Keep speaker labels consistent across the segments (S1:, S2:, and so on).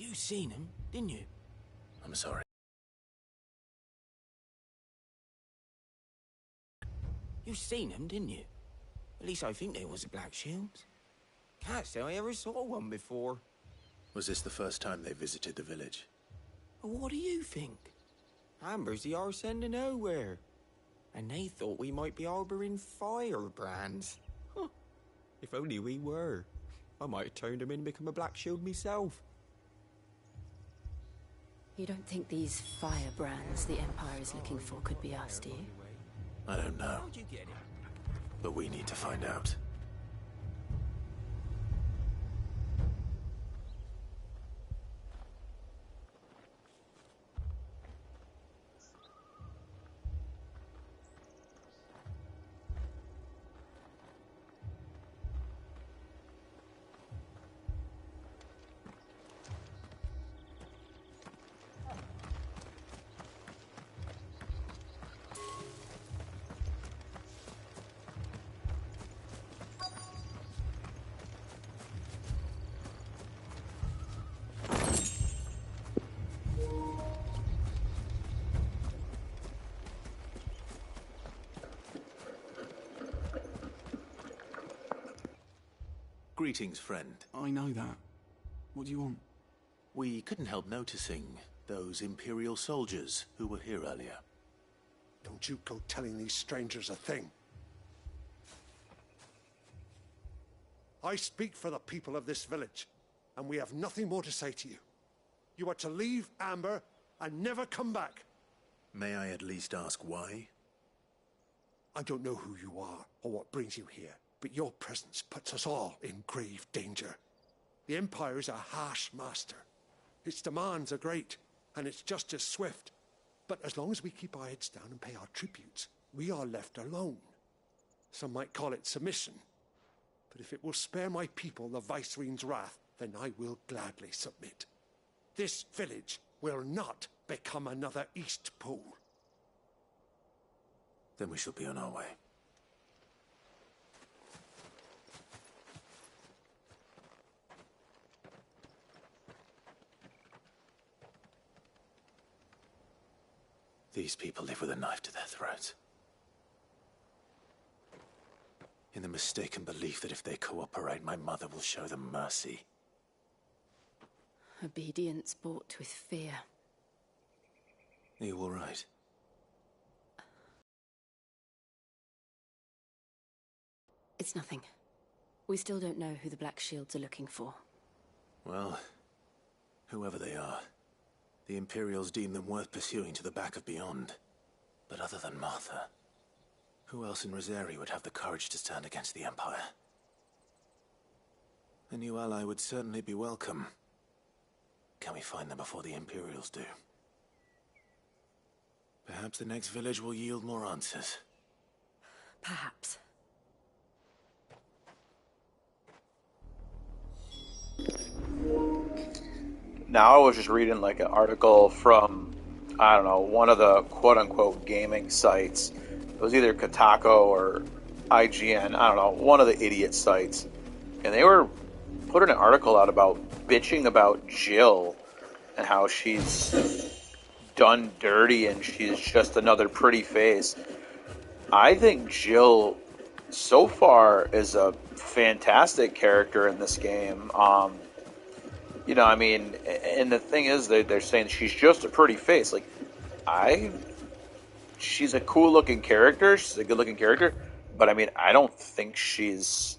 S1: You seen him, didn't you?
S2: I'm sorry.
S1: You seen him, didn't you? At least I think there was a Black Shields. Can't say I ever saw one before.
S2: Was this the first time they visited the village?
S1: What do you think? Amber's the arse end of nowhere. And they thought we might be harboring firebrands. Huh. If only we were. I might have turned them in and become a Black Shield myself.
S3: You don't think these firebrands the Empire is looking for could be us, do you?
S2: I don't know.
S1: How'd you get it?
S2: But we need to find out. Greetings, friend.
S4: I know that. What do you want?
S2: We couldn't help noticing those Imperial soldiers who were here earlier.
S5: Don't you go telling these strangers a thing. I speak for the people of this village, and we have nothing more to say to you. You are to leave Amber and never come back.
S2: May I at least ask why?
S5: I don't know who you are or what brings you here, but your presence puts us all in grave danger. The Empire is a harsh master. Its demands are great, and its justice swift. But as long as we keep our heads down and pay our tributes, we are left alone. Some might call it submission. But if it will spare my people the Viceroy's wrath, then I will gladly submit. This village will not become another Eastpool.
S2: Then we shall be on our way. These people live with a knife to their throats. In the mistaken belief that if they cooperate, my mother will show them mercy.
S3: Obedience bought with fear.
S2: Are you all right?
S3: It's nothing. We still don't know who the Black Shields are looking for.
S2: Well, whoever they are, the Imperials deem them worth pursuing to the back of beyond. But other than Martha, who else in Rosari would have the courage to stand against the Empire? A new ally would certainly be welcome. Can we find them before the Imperials do? Perhaps the next village will yield more answers.
S3: Perhaps.
S6: Now I was just reading like an article from, I don't know, one of the quote-unquote gaming sites. It was either Kotaku or IGN, I don't know, one of the idiot sites. And they were putting an article out about bitching about Jill and how she's done dirty and she's just another pretty face. I think Jill so far is a fantastic character in this game. You know, I mean, and the thing is, they're saying she's just a pretty face. Like, she's a cool-looking character. She's a good-looking character. But, I mean, I don't think she's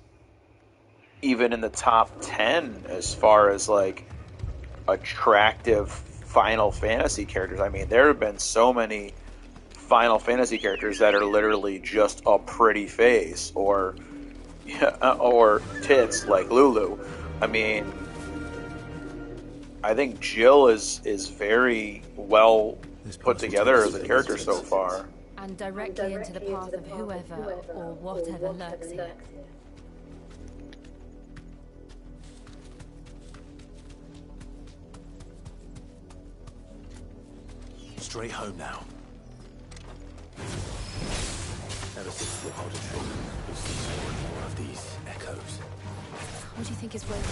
S6: even in the top 10 as far as, like, attractive Final Fantasy characters. I mean, there have been so many Final Fantasy characters that are literally just a pretty face or tits like Lulu. I mean, I think Jill is very well put together as a character so far.
S3: And directly into the path of whoever or whatever lurks here.
S2: Straight home now. Ever since the Odyssey, we've seen more and more of these echoes.
S3: What do you think is waiting?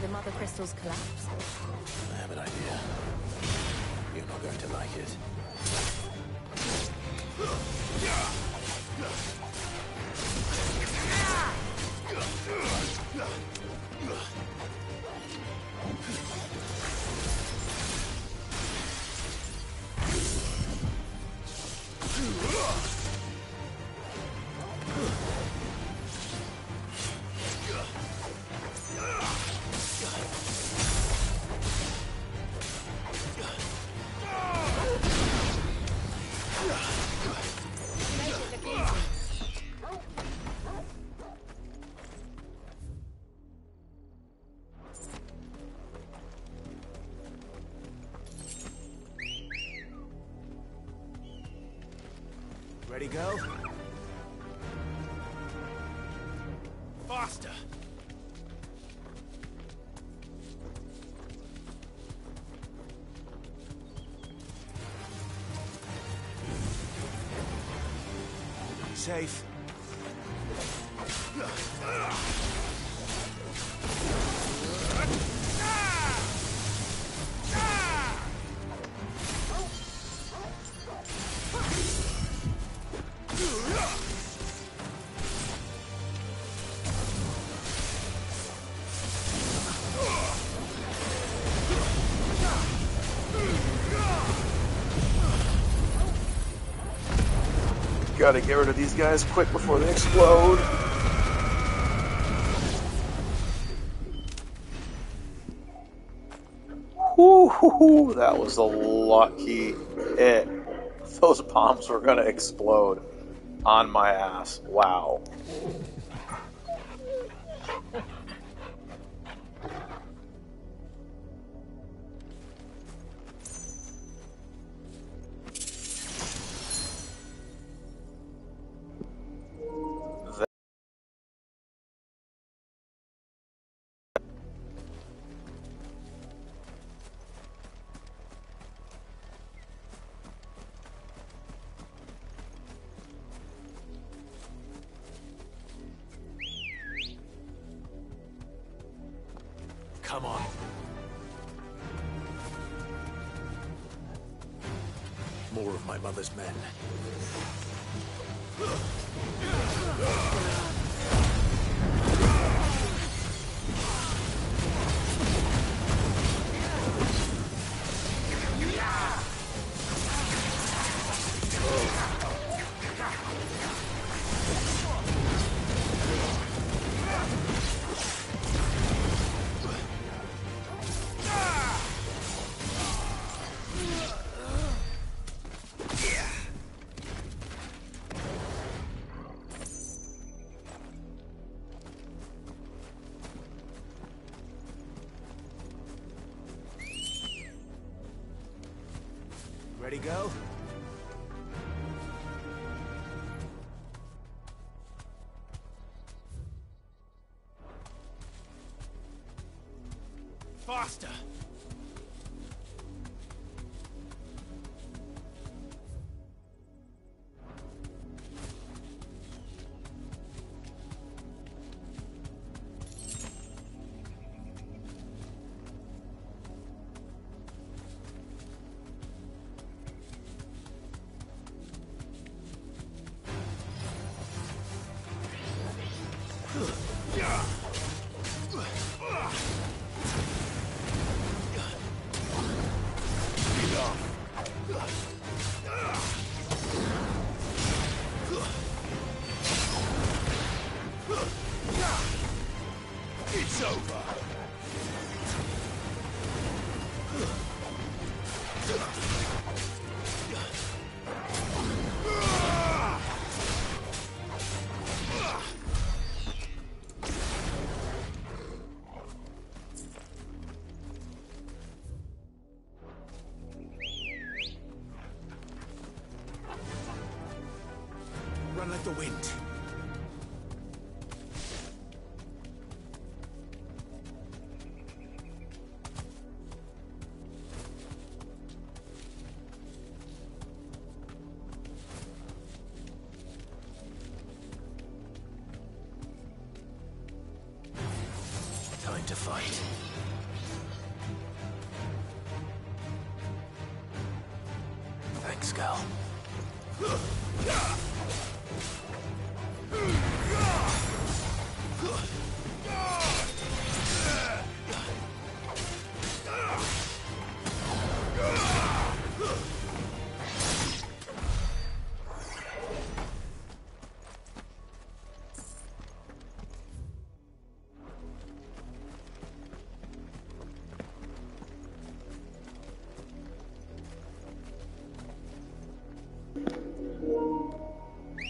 S3: the Mother Crystal's collapse?
S2: I have an idea. You're not going to like it. Ready, go? Faster! Safe.
S6: Gotta get rid of these guys quick before they explode. Whoo, that was a lucky hit. Those bombs were gonna explode on my ass. Wow.
S2: Come on. More of my mother's men. Ready, go? Faster! It's over. Run like the wind. Time to fight. Thanks, Gal.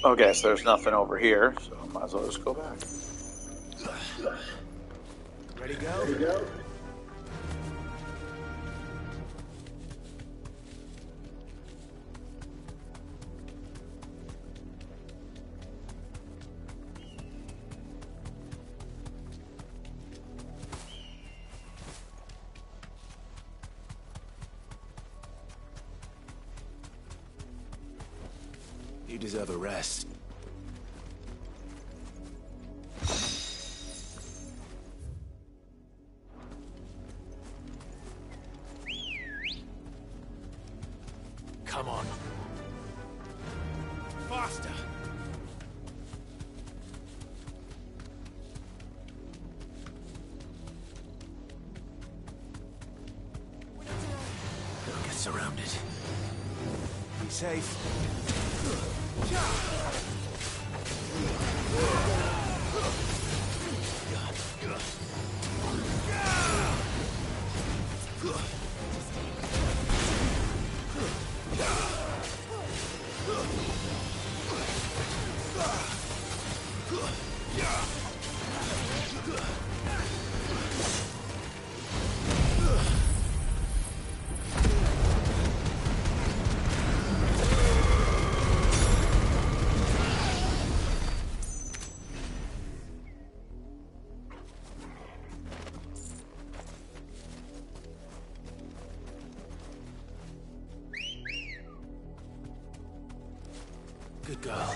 S6: Okay, so there's nothing over here, so I might as well just go back.
S2: Ready, go? You deserve a rest. Come on. Faster! Don't get surrounded. Be safe. Good girl.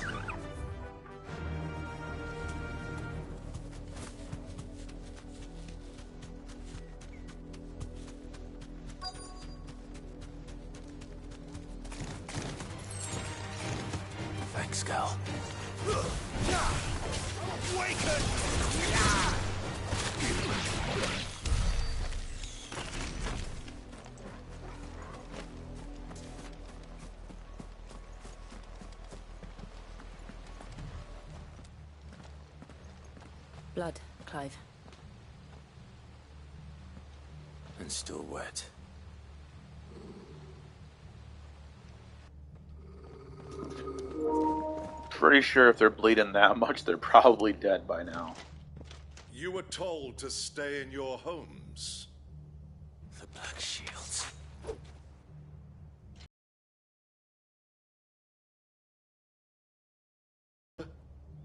S2: Thanks, Gal. Awaken!
S3: Blood, Clive.
S2: And still wet.
S6: Pretty sure if they're bleeding that much, they're probably dead by now.
S7: You were told to stay in your homes.
S2: The Black Shields.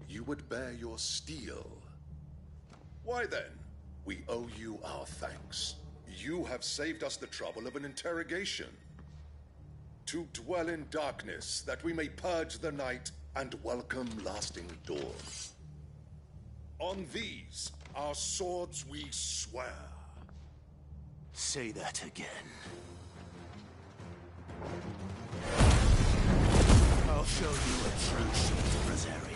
S7: You would bear your steel. Why then, we owe you our thanks. You have saved us the trouble of an interrogation. To dwell in darkness, that we may purge the night and welcome lasting dawn. On these, our swords we swear.
S2: Say that again. I'll show you a true shield of Rosaria.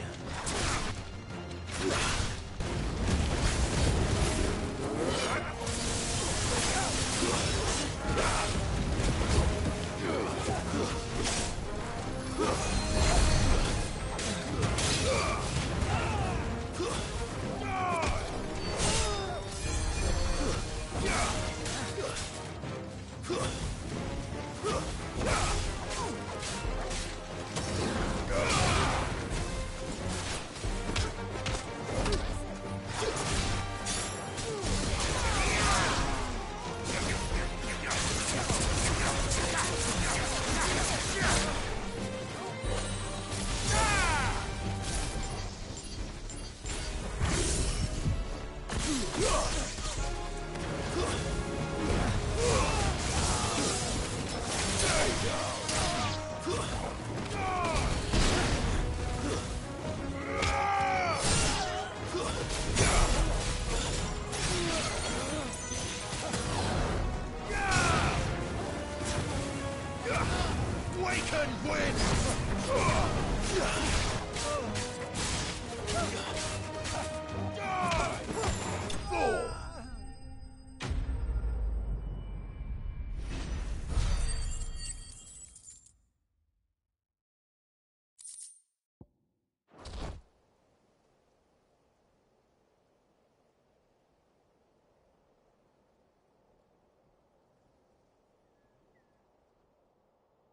S5: can win!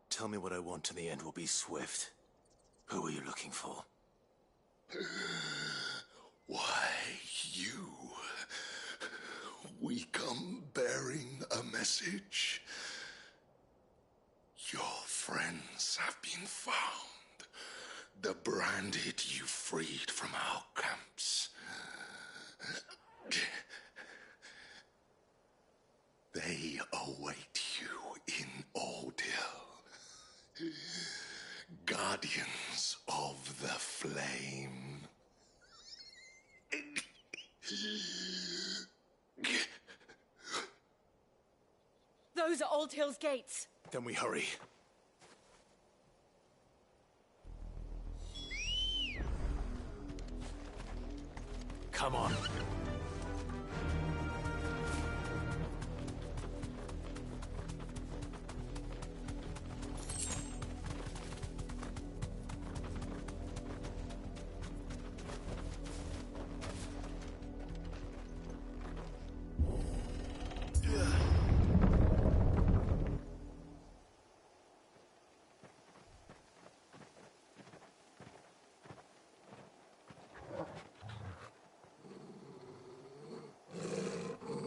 S2: Tell me what I want and the end will be swift. Who are you looking for?
S7: Why, you. We come bearing a message. Your friends have been found. The branded you freed from our camps. They await you in Ordeal. Guardians of the Flame.
S3: Those are Old Hill's gates.
S2: Then we hurry. Come on.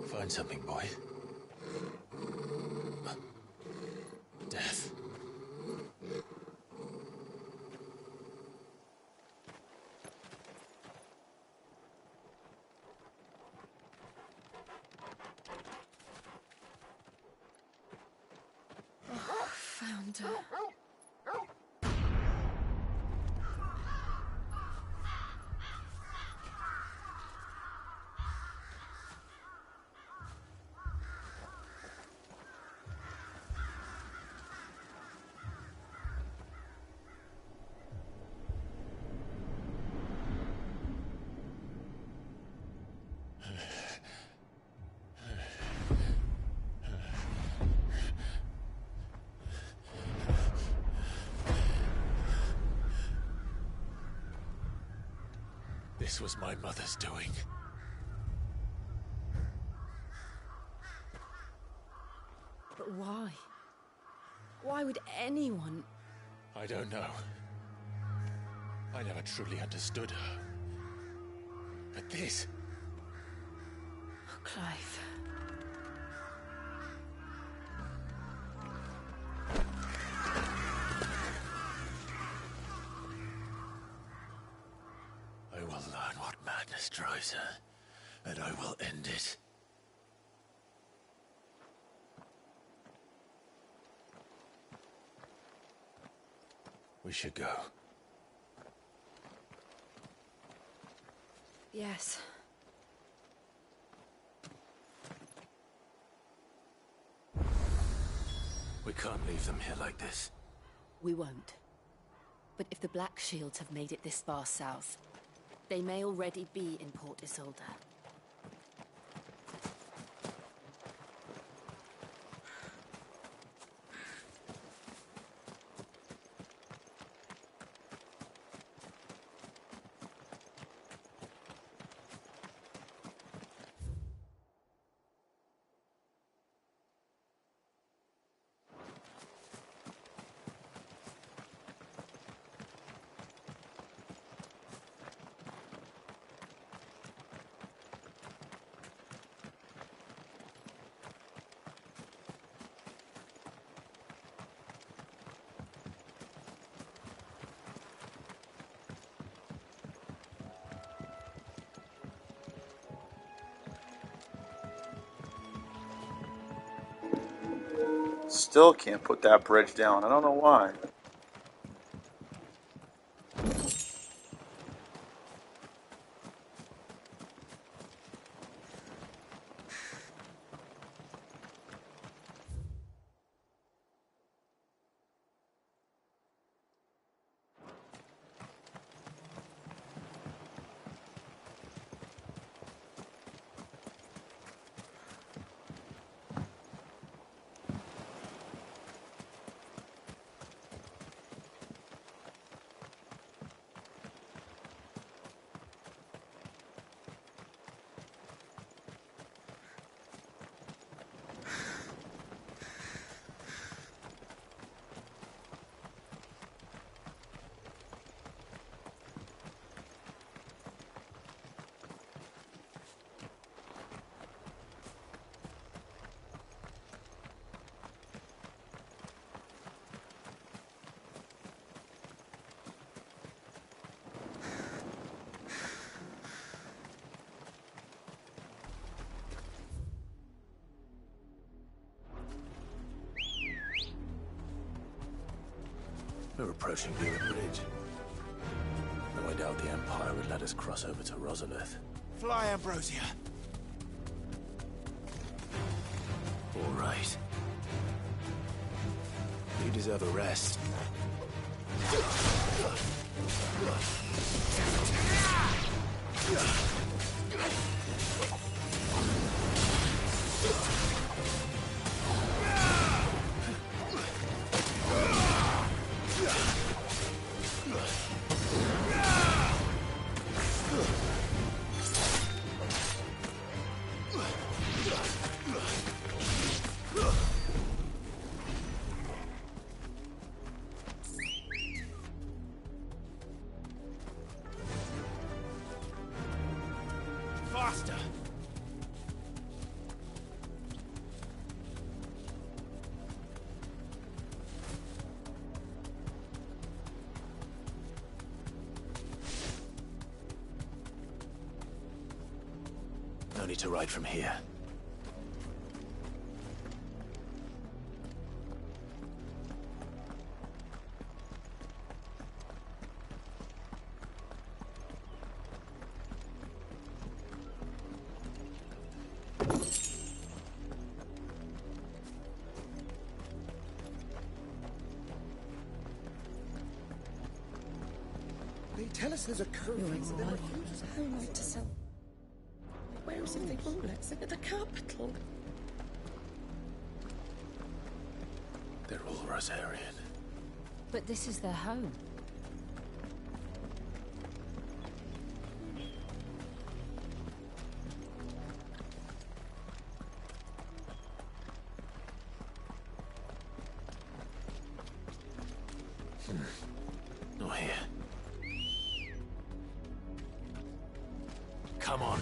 S2: Find something, boy. Death.
S3: Found her.
S2: This was my mother's doing.
S3: But why? Why would anyone...
S2: I don't know. I never truly understood her. But this...
S3: Oh, Clive.
S2: I will learn what madness drives her, and I will end it. We should go.
S3: Yes.
S2: We can't leave them here like this.
S3: We won't. But if the Black Shields have made it this far south, they may already be in Port Isolde.
S6: Still can't put that bridge down. I don't know why.
S2: We're approaching Bura Bridge. Though I doubt the Empire would let us cross over to Rosalith.
S8: Fly, Ambrosia.
S2: All right. You deserve a rest.
S8: Faster!
S2: No need to ride from here.
S9: They tell us there's a code that they refuse.
S10: How am I to sell? Where is it they won't let us into the capital?
S2: They're all Rosarian.
S3: But this is their home.
S2: Not here. Come on.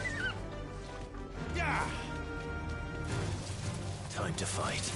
S8: Yeah!
S2: Time to fight.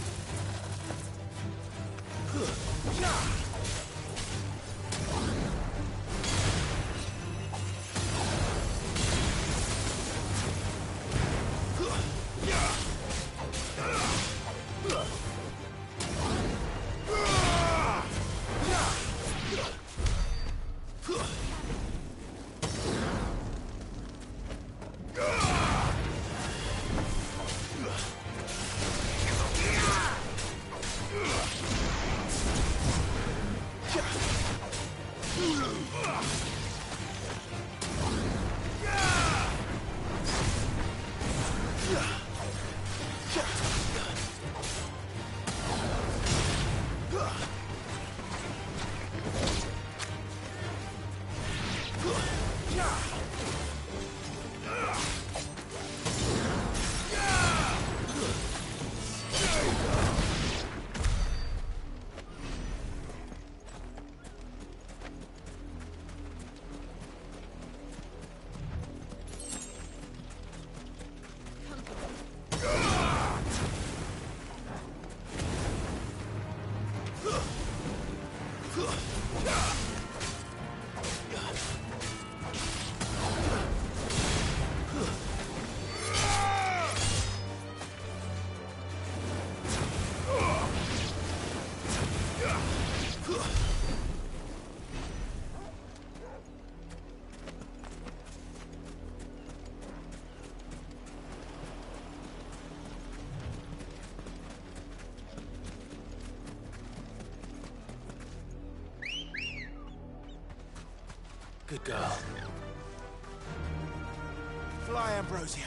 S2: Good girl.
S8: Fly, Ambrosia.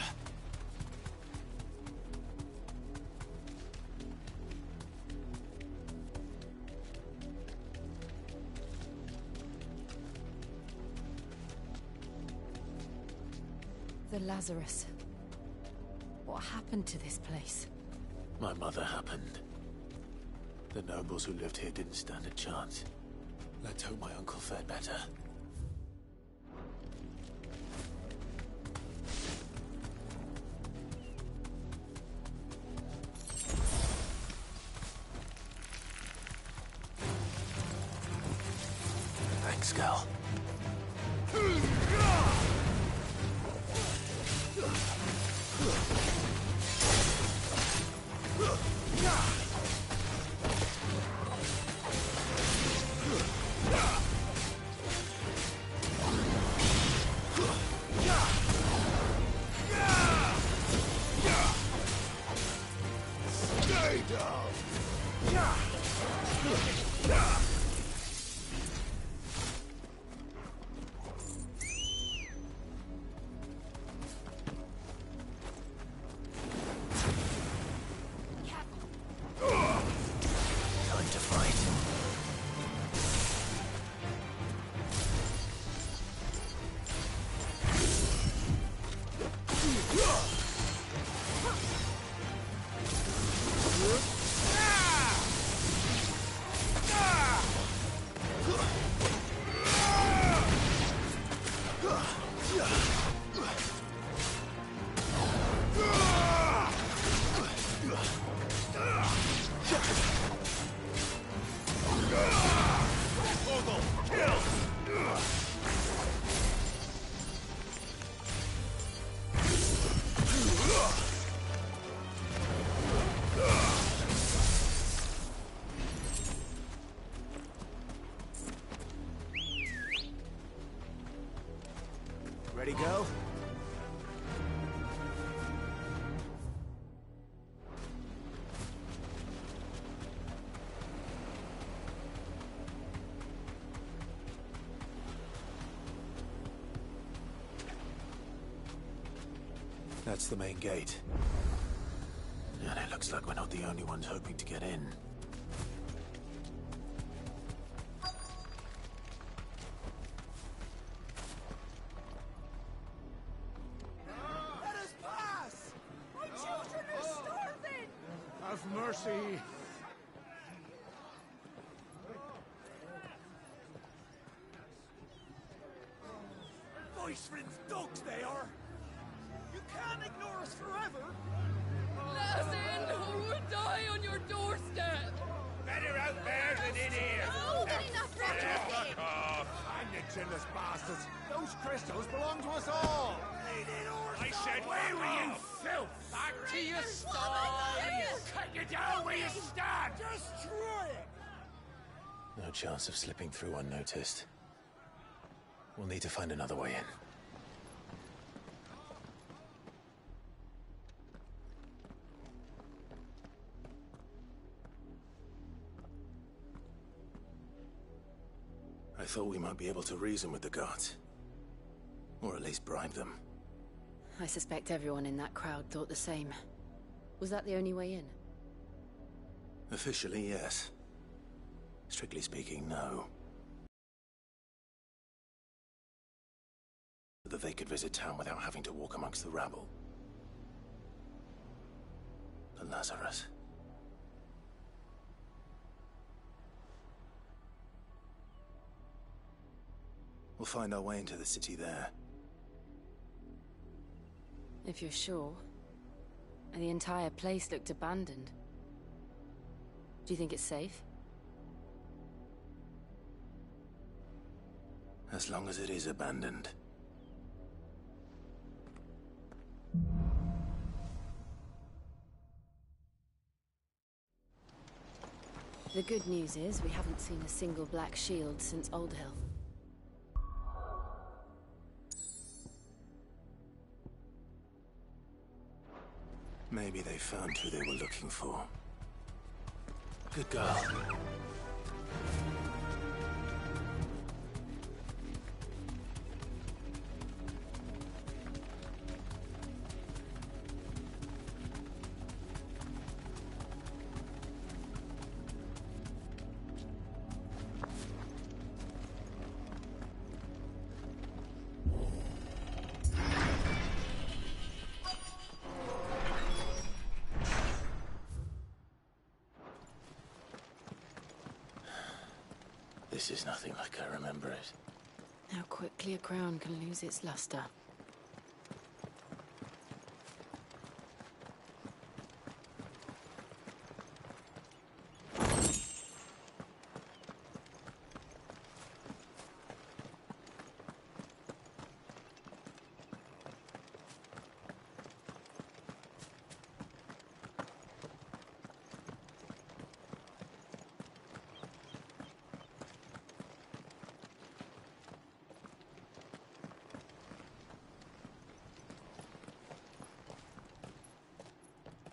S3: The Lazarus. What happened to this place?
S2: My mother happened. The nobles who lived here didn't stand a chance. Let's hope my uncle fared better. Thanks, girl.
S8: afraid of. Yeah.
S2: Time to fight.
S8: Ready, go?
S2: That's the main gate. And it looks like we're not the only ones hoping to get in.
S8: Let us pass! My children are starving! Have mercy! Voice-ridden dogs they are! You can't ignore us forever!
S11: Let us in, or we'll die on your doorstep!
S8: Better out there than in here!
S11: Oh, get enough
S8: Fuck off! Hang the chinless bastards! Those crystals belong to us all! I said, where were you, filth? Back to your stall! Cut you down where you stand! Destroy it!
S2: No chance of slipping through unnoticed. We'll need to find another way in. I thought we might be able to reason with the guards. Or at least bribe them.
S3: I suspect everyone in that crowd thought the same. Was that the only way in?
S2: Officially, yes. Strictly speaking, no. That they could visit town without having to walk amongst the rabble. The Lazarus. We'll find our way into the city there.
S3: If you're sure. The entire place looked abandoned. Do you think it's safe?
S2: As long as it is abandoned.
S3: The good news is we haven't seen a single black shield since Old Hill.
S2: Maybe they found who they were looking for. Good girl. This is nothing like I remember it.
S3: How quickly a crown can lose its luster.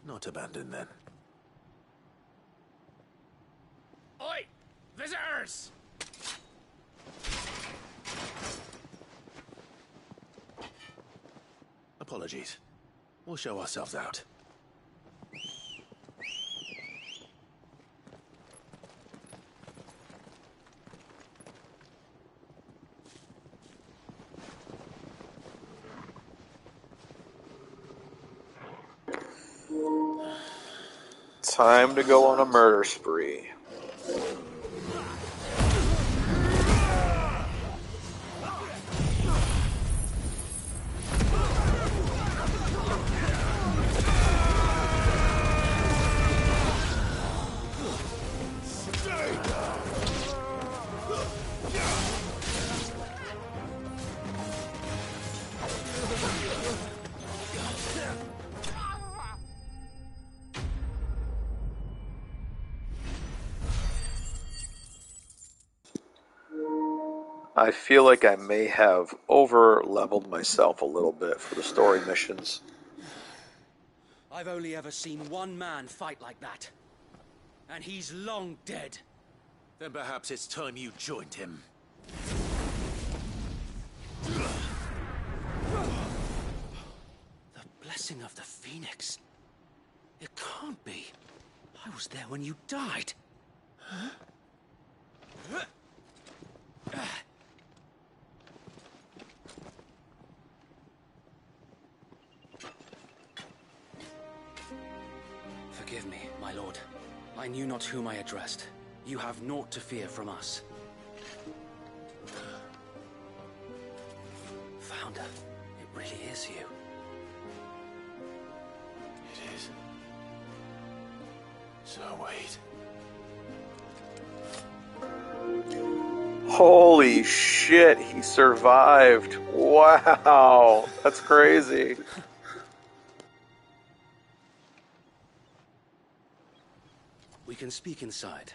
S2: Not abandoned, then.
S8: yours!
S2: Apologies. We'll show ourselves out.
S6: Time to go on a murder spree. I feel like I may have over-leveled myself a little bit for the story missions.
S12: I've only ever seen one man fight like that. And he's long dead.
S2: Then perhaps it's time you joined him.
S12: The blessing of the Phoenix. It can't be. I was there when you died. Huh? Forgive me, my lord. I knew not whom I addressed. You have naught to fear from us. Founder, it really is you.
S2: It is. So wait.
S6: Holy shit, he survived. Wow, that's crazy.
S12: We can speak inside.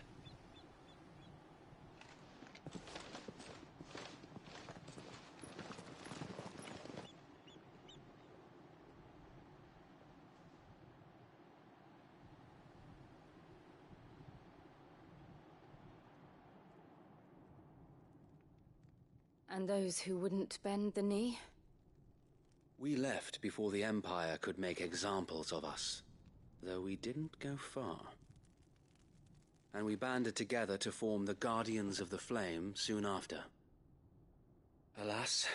S3: And those who wouldn't bend the knee?
S12: We left before the Empire could make examples of us, though we didn't go far. And we banded together to form the Guardians of the Flame soon after. Alas,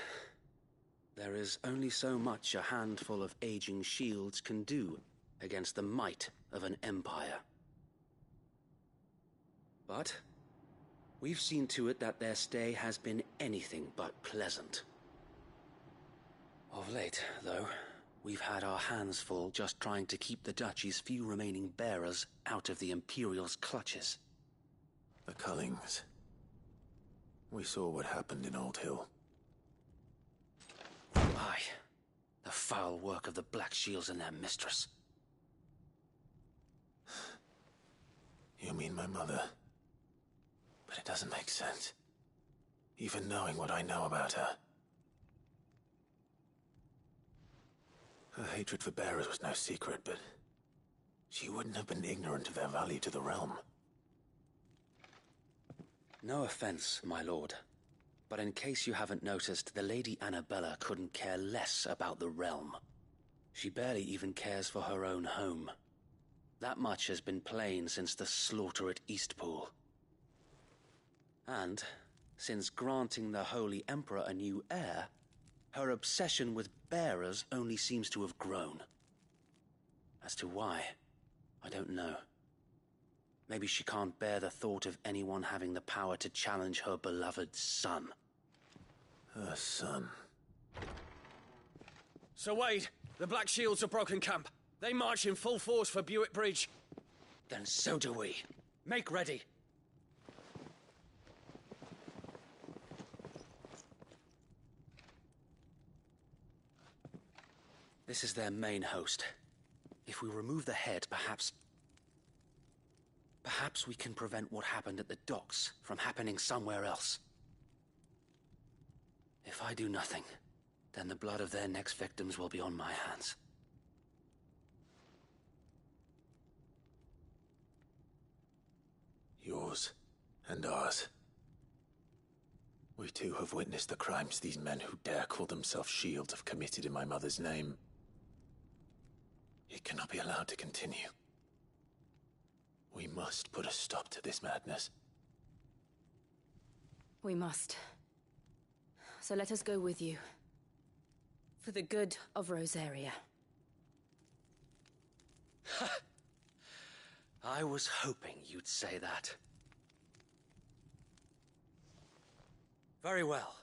S12: there is only so much a handful of aging shields can do against the might of an empire. But we've seen to it that their stay has been anything but pleasant. Of late, though, we've had our hands full just trying to keep the Duchy's few remaining bearers out of the Imperial's clutches.
S2: The Cullings. We saw what happened in Old Hill.
S12: Aye. The foul work of the Black Shields and their mistress.
S2: You mean my mother? But it doesn't make sense. Even knowing what I know about her. Her hatred for bearers was no secret, but she wouldn't have been ignorant of their value to the realm.
S12: No offense, my lord, but in case you haven't noticed, the Lady Annabella couldn't care less about the realm. She barely even cares for her own home. That much has been plain since the slaughter at Eastpool. And, since granting the Holy Emperor a new heir, her obsession with bearers only seems to have grown. As to why, I don't know. Maybe she can't bear the thought of anyone having the power to challenge her beloved son.
S2: Her son.
S12: Sir Wade, the Black Shields have broken camp. They march in full force for Buick Bridge. Then so do we. Make ready. This is their main host. If we remove the head, perhaps we can prevent what happened at the docks from happening somewhere else. If I do nothing, then the blood of their next victims will be on my hands.
S2: Yours and ours. We too have witnessed the crimes these men who dare call themselves shields have committed in my mother's name. It cannot be allowed to continue. We must put a stop to this madness.
S3: We must. So let us go with you. For the good of Rosaria.
S12: I was hoping you'd say that. Very well.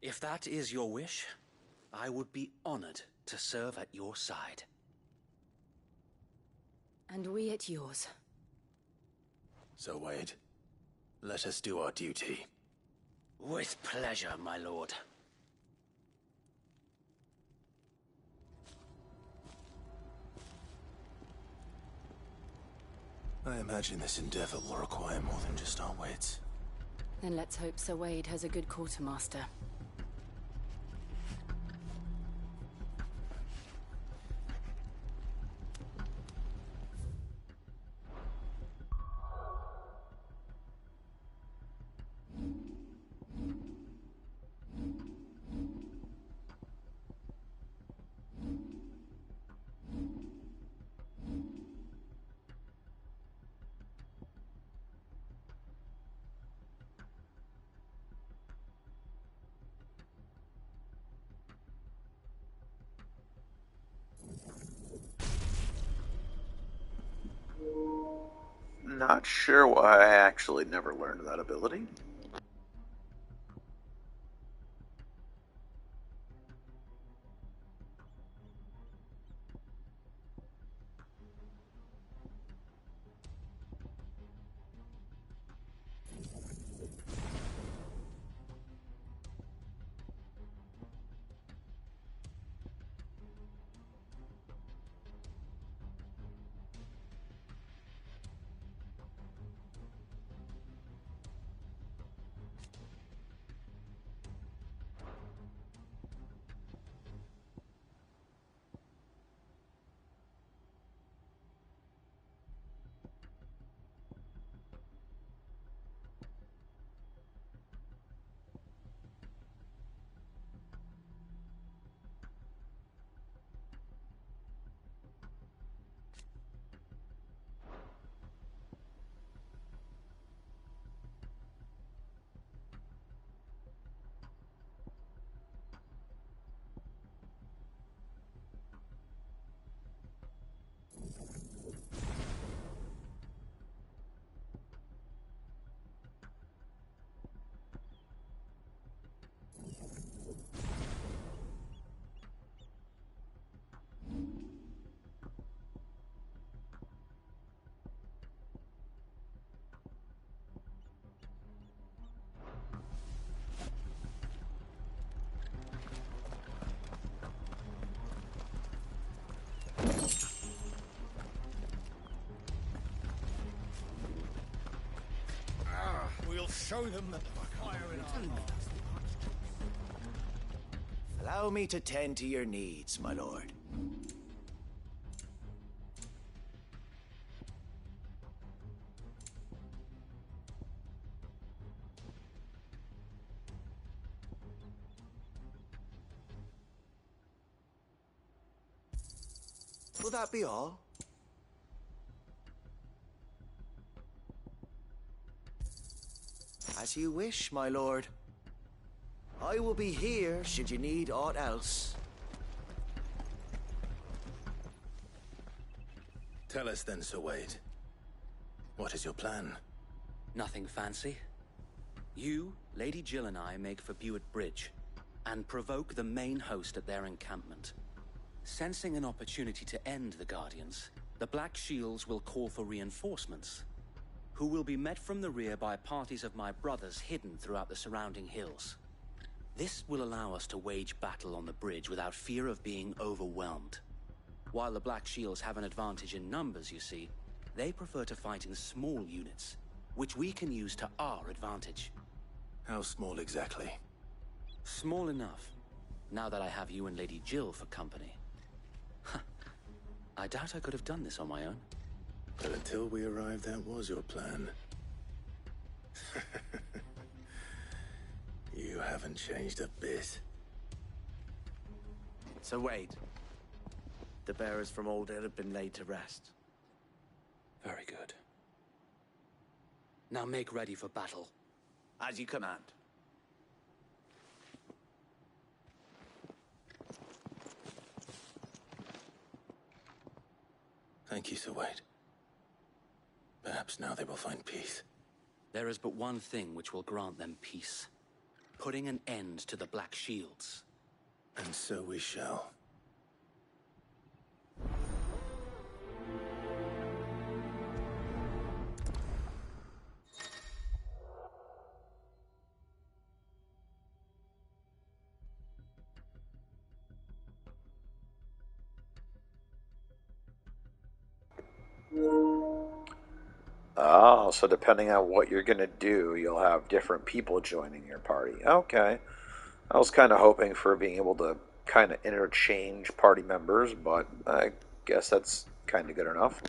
S12: If that is your wish, I would be honored to serve at your side.
S3: And we at yours.
S2: So, Wade, let us do our duty.
S12: With pleasure, my lord.
S2: I imagine this endeavor will require more than just our wits.
S3: Then let's hope Sir Wade has a good quartermaster.
S6: Not sure why I actually never learned that ability.
S8: We'll show them that the fire in our hearts.
S13: Allow me to tend to your needs, my lord. Will that be all? As you wish, my lord. I will be here should you need aught else.
S2: Tell us then, Sir Wade. What is your plan?
S12: Nothing fancy. You, Lady Jill and I make for Buett Bridge, and provoke the main host at their encampment. Sensing an opportunity to end the Guardians, the Black Shields will call for reinforcements, who will be met from the rear by parties of my brothers hidden throughout the surrounding hills. This will allow us to wage battle on the bridge without fear of being overwhelmed. While the Black Shields have an advantage in numbers, you see, they prefer to fight in small units, which we can use to our advantage.
S2: How small exactly?
S12: Small enough, now that I have you and Lady Jill for company. I doubt I could have done this on my own.
S2: But until we arrived, that was your plan. You haven't changed a bit.
S13: So wait. The bearers from Oldale have been laid to rest.
S12: Very good. Now make ready for battle.
S13: As you command.
S2: Thank you, Sir Wade. Perhaps now they will find peace.
S12: There is but one thing which will grant them peace. Putting an end to the Black Shields.
S2: And so we shall.
S6: Oh, so depending on what you're going to do, you'll have different people joining your party. Okay. I was kind of hoping for being able to kind of interchange party members, but I guess that's kind of good enough.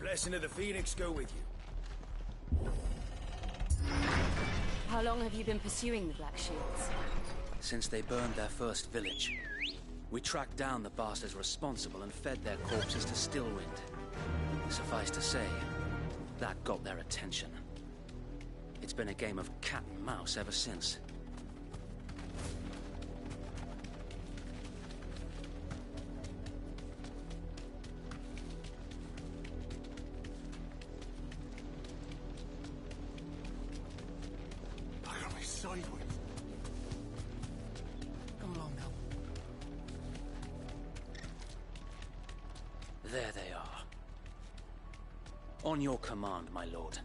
S13: Blessing of the Phoenix go with you.
S3: How long have you been pursuing the Black Shields?
S12: Since they burned their first village. We tracked down the bastards responsible and fed their corpses to Stillwind. Suffice to say, that got their attention. It's been a game of cat and mouse ever since. There they are. On your command, my lord.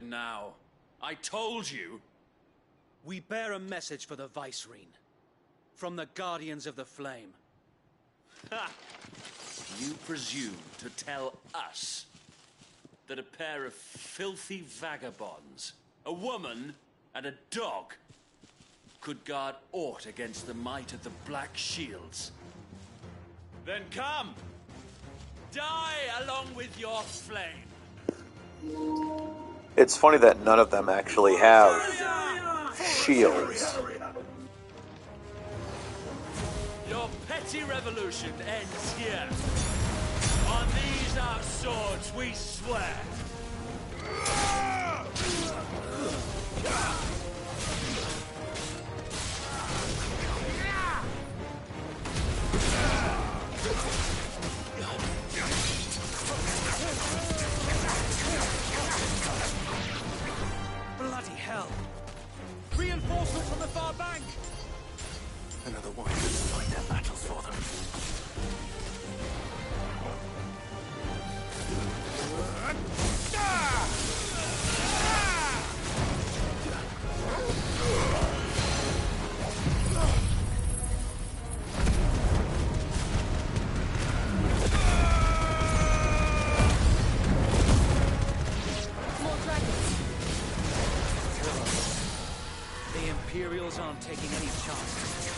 S14: Now, I told you.
S12: We bear a message for the Vicereine. From the Guardians of the Flame.
S14: Ha! You presume to tell us that a pair of filthy vagabonds, a woman and a dog, could guard aught against the might of the Black Shields? Then come! Die along with your flame!
S6: It's funny that none of them actually have shields.
S14: Your petty revolution ends here. On these our swords we swear.
S12: Bloody hell! Reinforcements from the far bank!
S2: Another one to fight their battles for them.
S12: The Imperials aren't taking any chances.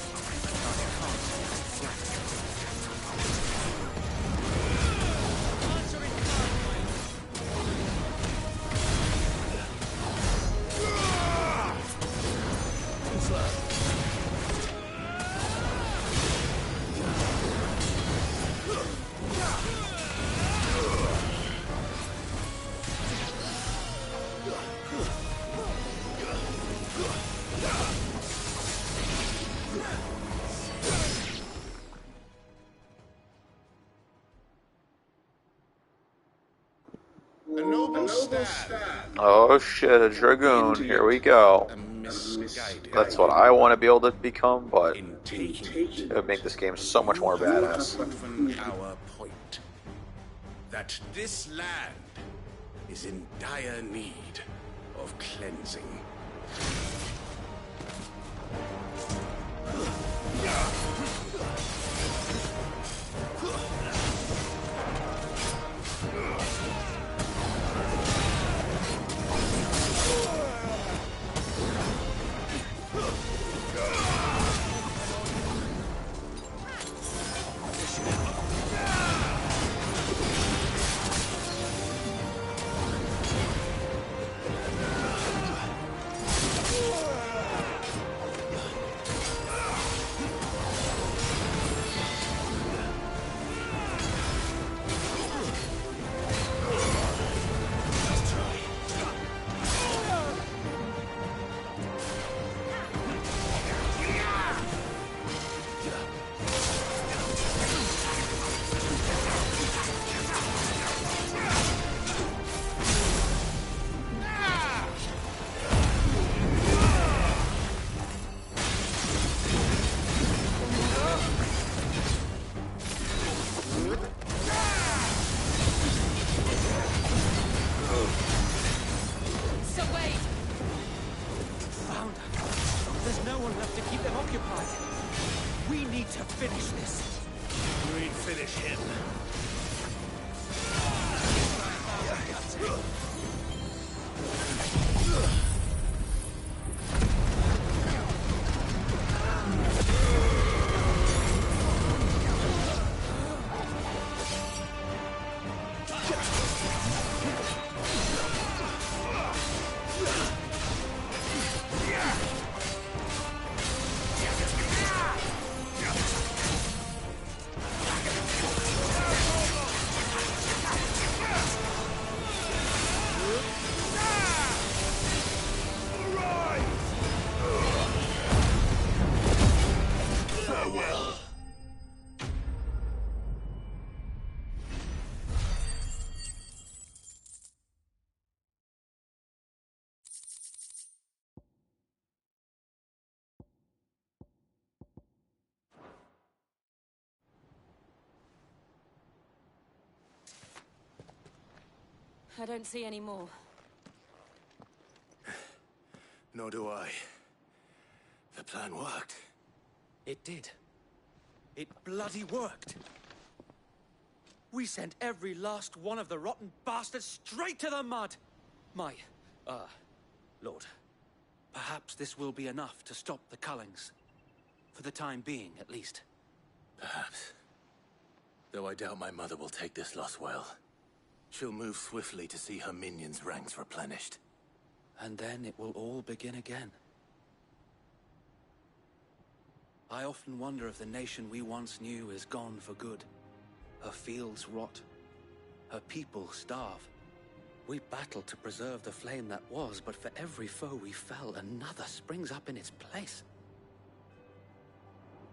S7: A noble stand.
S6: Oh shit, a Dragoon. Here we go. That's what I want to be able to become, but it would make this game so much more badass.
S8: Our point that this land
S15: is in dire need of cleansing.
S3: I don't see any more.
S15: Nor do I. The plan worked.
S12: It did. It bloody worked. We sent every last one of the rotten bastards straight to the mud! Lord, perhaps this will be enough to stop the Cullings. For the time being, at least.
S2: Perhaps. Though I doubt my mother will take this loss well. She'll move swiftly to see her minions' ranks replenished.
S12: And then it will all begin again. I often wonder if the nation we once knew is gone for good. Her fields rot. Her people starve. We battled to preserve the flame that was, but for every foe we fell, another springs up in its place.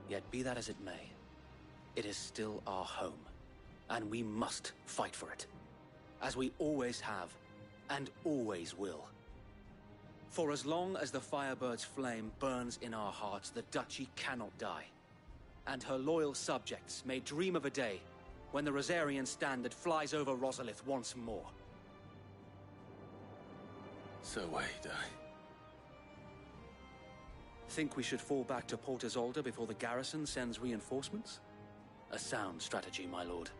S12: Yet be that as it may, it is still our home, and we must fight for it. As we always have, and always will. For as long as the Firebird's flame burns in our hearts, the Duchy cannot die. And her loyal subjects may dream of a day when the Rosarian standard flies over Rosalith once more.
S2: So wait,
S12: Think we should fall back to Port Isolde before the garrison sends reinforcements? A sound strategy, my lord.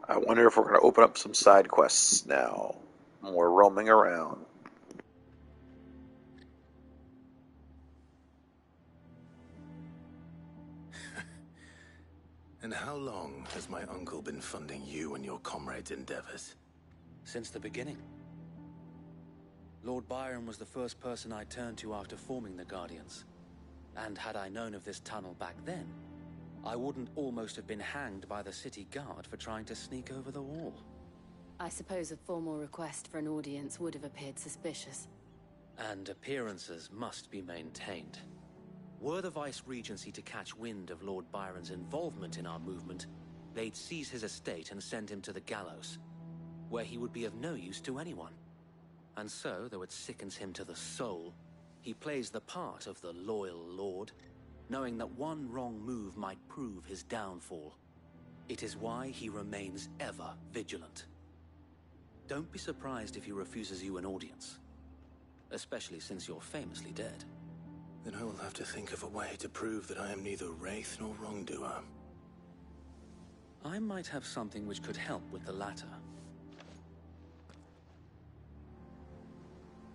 S6: I wonder if we're going to open up some side quests now. More roaming around.
S2: And how long has my uncle been funding you and your comrades' endeavors?
S12: Since the beginning. Lord Byron was the first person I turned to after forming the Guardians. And had I known of this tunnel back then, I wouldn't almost have been hanged by the city guard for trying to sneak over the wall.
S3: I suppose a formal request for an audience would have appeared suspicious.
S12: And appearances must be maintained. Were the Vice-Regency to catch wind of Lord Byron's involvement in our movement, they'd seize his estate and send him to the gallows, where he would be of no use to anyone. And so, though it sickens him to the soul, he plays the part of the loyal lord, knowing that one wrong move might prove his downfall. It is why he remains ever vigilant. Don't be surprised if he refuses you an audience, especially since you're famously dead.
S2: Then I will have to think of a way to prove that I am neither wraith nor wrongdoer.
S12: I might have something which could help with the latter.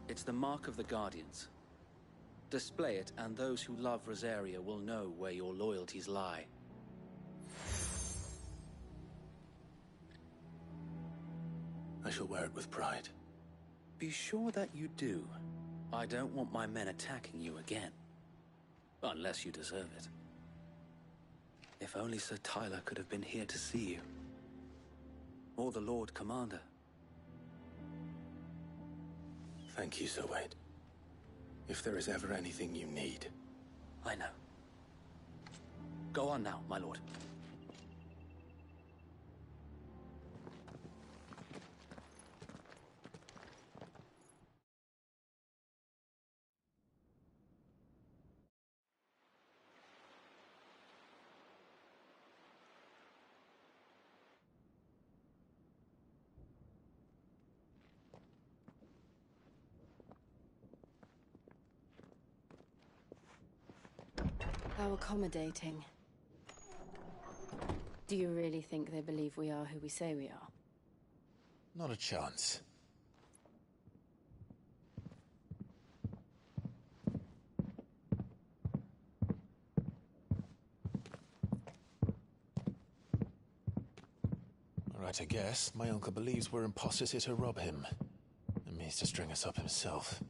S12: It's the Mark of the Guardians. Display it, and those who love Rosaria will know where your loyalties lie.
S2: I shall wear it with pride.
S12: Be sure that you do. I don't want my men attacking you again. Unless you deserve it. If only Sir Tyler could have been here to see you. Or the Lord Commander.
S2: Thank you, Sir Wade. If there is ever anything you need.
S12: I know. Go on now, my lord.
S3: How accommodating. Do you really think they believe we are who we say we are?
S2: Not a chance. Right, I guess. My uncle believes we're imposters here to rob him. And means to string us up himself.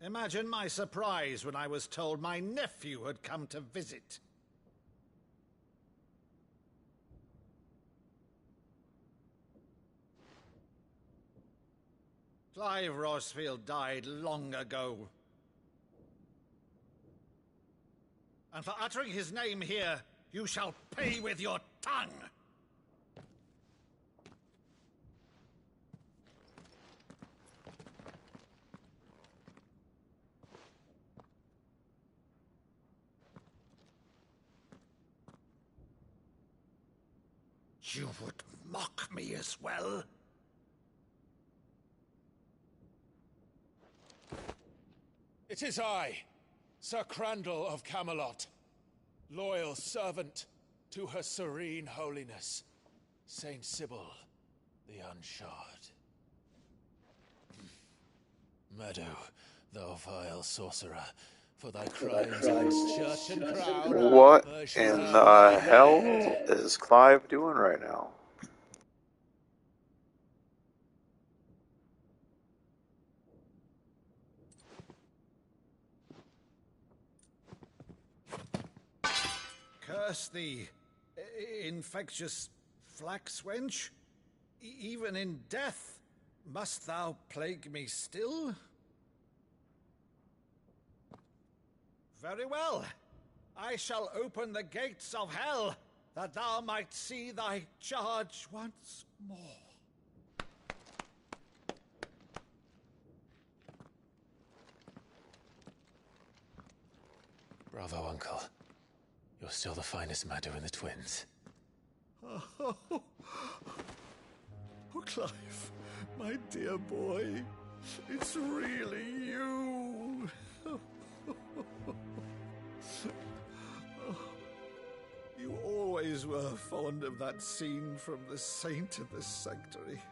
S8: Imagine my surprise when I was told my nephew had come to visit. Clive Rosfield died long ago. And for uttering his name here, you shall pay with your tongue! You would mock me as well?
S16: It is I, Sir Crandall of Camelot, loyal servant to Her Serene Holiness, Saint Sybil the Unshod. Meadow, thou vile sorcerer, for thy crimes against church and crown.
S6: What in the hell is Clive doing right now?
S8: Curse thee, infectious flax wench. Even in death, must thou plague me still? Very well. I shall open the gates of hell, that thou might see thy charge once more.
S2: Bravo, Uncle. You're still the finest Meadow in the twins.
S8: Oh, Clive, my dear boy, it's really you. You always were fond of that scene from The Saint of the Sanctuary.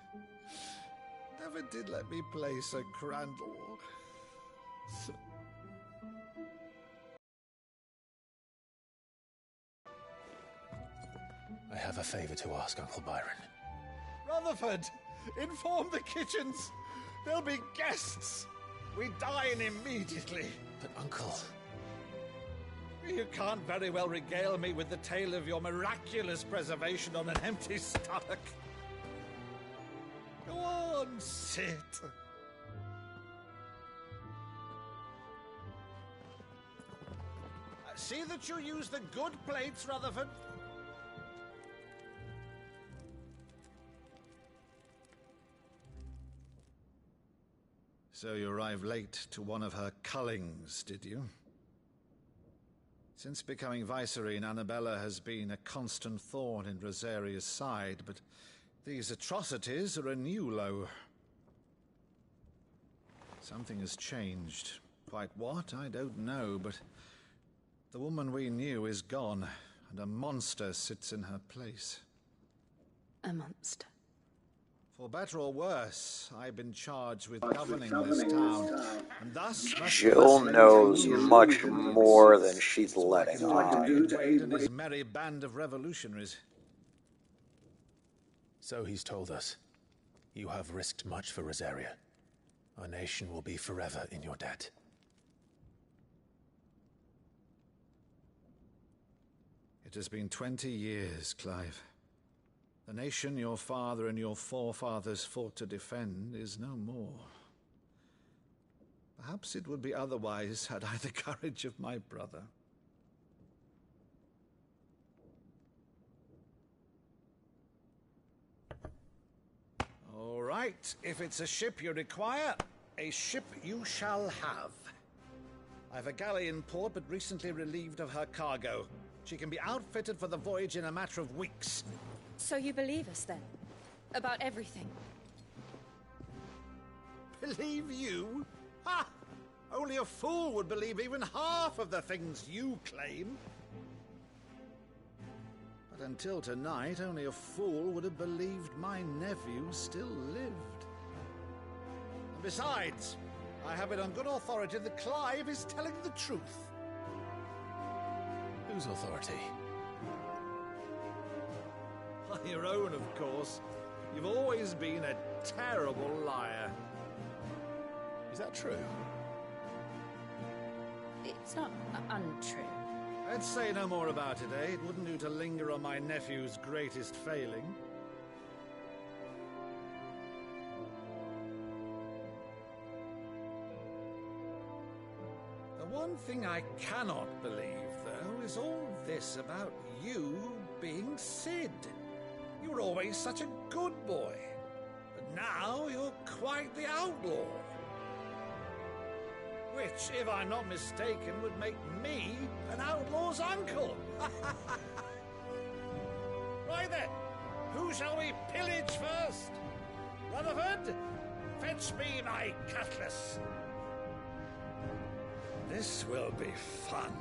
S8: Never did let me play Sir Crandall.
S2: I have a favor to ask, Uncle Byron.
S8: Rutherford, inform the kitchens. There'll be guests. We dine immediately.
S2: But, Uncle...
S17: You can't very well regale me with the tale of your miraculous preservation on an empty stomach. Go on, sit. See that you use the good plates, Rutherford. So you arrived late to one of her cullings, did you? Since becoming Vicereine, Annabella has been a constant thorn in Rosaria's side, but these atrocities are a new low. Something has changed. Quite what, I don't know, but the woman we knew is gone, and a monster sits in her place.
S3: A monster.
S17: For better or worse, I've been charged with governing this town, and thus
S6: Jill knows much more than she's letting on.
S17: Wade and his merry band of revolutionaries.
S2: So he's told us. You have risked much for Rosaria. Our nation will be forever in your debt.
S17: It has been 20 years, Clive. The nation your father and your forefathers fought to defend is no more. Perhaps it would be otherwise had I the courage of my brother. All right, if it's a ship you require, a ship you shall have. I've a galley in port, but recently relieved of her cargo. She can be outfitted for the voyage in a matter of weeks.
S3: So you believe us, then? About everything?
S17: Believe you? Ha! Only a fool would believe even half of the things you claim. But until tonight, only a fool would have believed my nephew still lived. And besides, I have it on good authority that Clive is telling the truth.
S2: Whose authority?
S17: Your own, of course. You've always been a terrible liar.
S2: Is that true?
S3: It's not untrue.
S17: Let's say no more about it, eh? It wouldn't do to linger on my nephew's greatest failing. The one thing I cannot believe, though, is all this about you being Cid. You were always such a good boy, but now you're quite the outlaw. Which, if I'm not mistaken, would make me an outlaw's uncle. Right then, who shall we pillage first? Rutherford, fetch me my cutlass. This will be fun.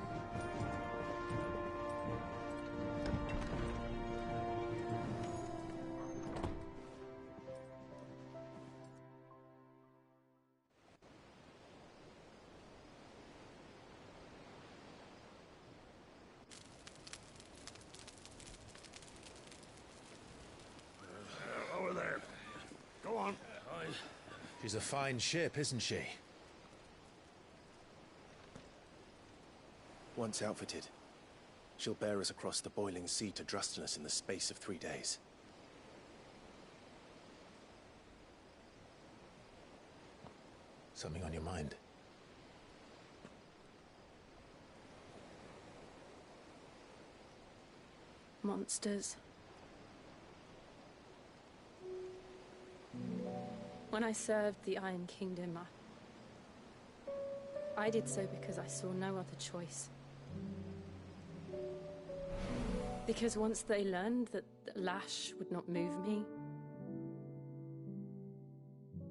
S5: Over there. Go on.
S2: She's a fine ship, isn't she? Once outfitted, she'll bear us across the boiling sea to Drustinus in the space of 3 days. Something on your mind?
S3: Monsters. When I served the Iron Kingdom, I did so because I saw no other choice. Because once they learned that the lash would not move me,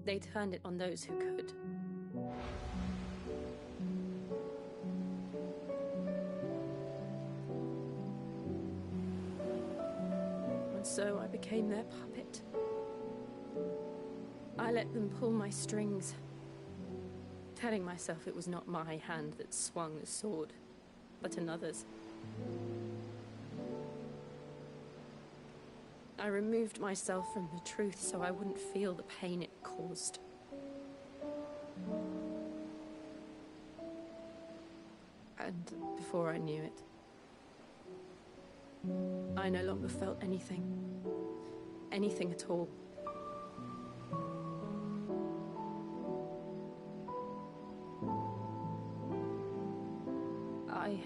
S3: they turned it on those who could. And so I became their puppet. I let them pull my strings, telling myself it was not my hand that swung the sword, but another's. I removed myself from the truth so I wouldn't feel the pain it caused.
S18: And before I knew it, I no longer felt anything. Anything at all. I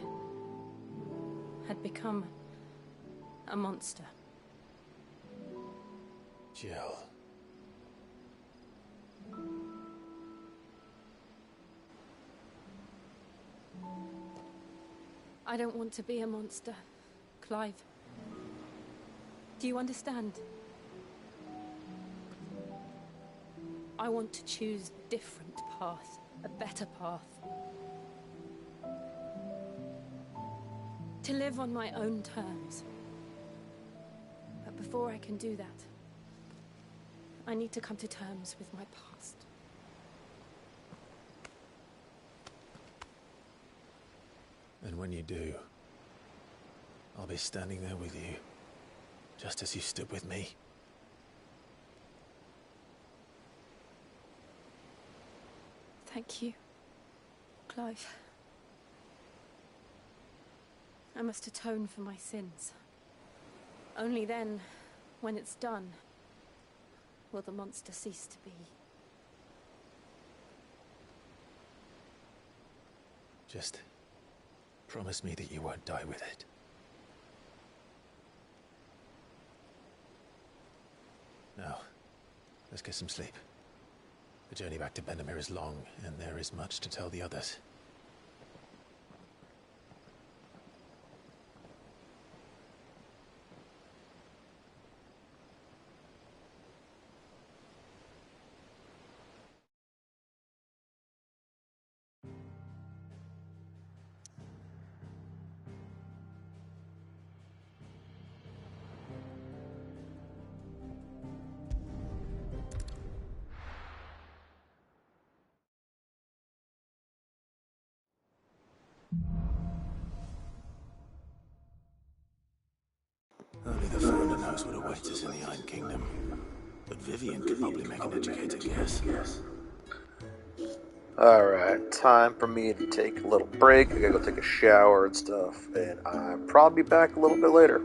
S18: had become a monster.
S16: Jill.
S18: I don't want to be a monster, Clive. Do you understand? I want to choose a different path, a better path. To live on my own terms. But before I can do that, I need to come to terms with my past.
S2: And when you do, I'll be standing there with you, just as you stood with me.
S18: Thank you, Clive. I must atone for my sins. Only then, when it's done, will the monster cease to be.
S2: Just promise me that you won't die with it. Now, let's get some sleep. The journey back to Benamir is long, and there is much to tell the others. Only the Founder knows what awaits us in the Iron Kingdom. But Vivian could probably make an educated guess.
S6: Alright, time for me to take a little break. I gotta go take a shower and stuff, and I'll probably be back a little bit later.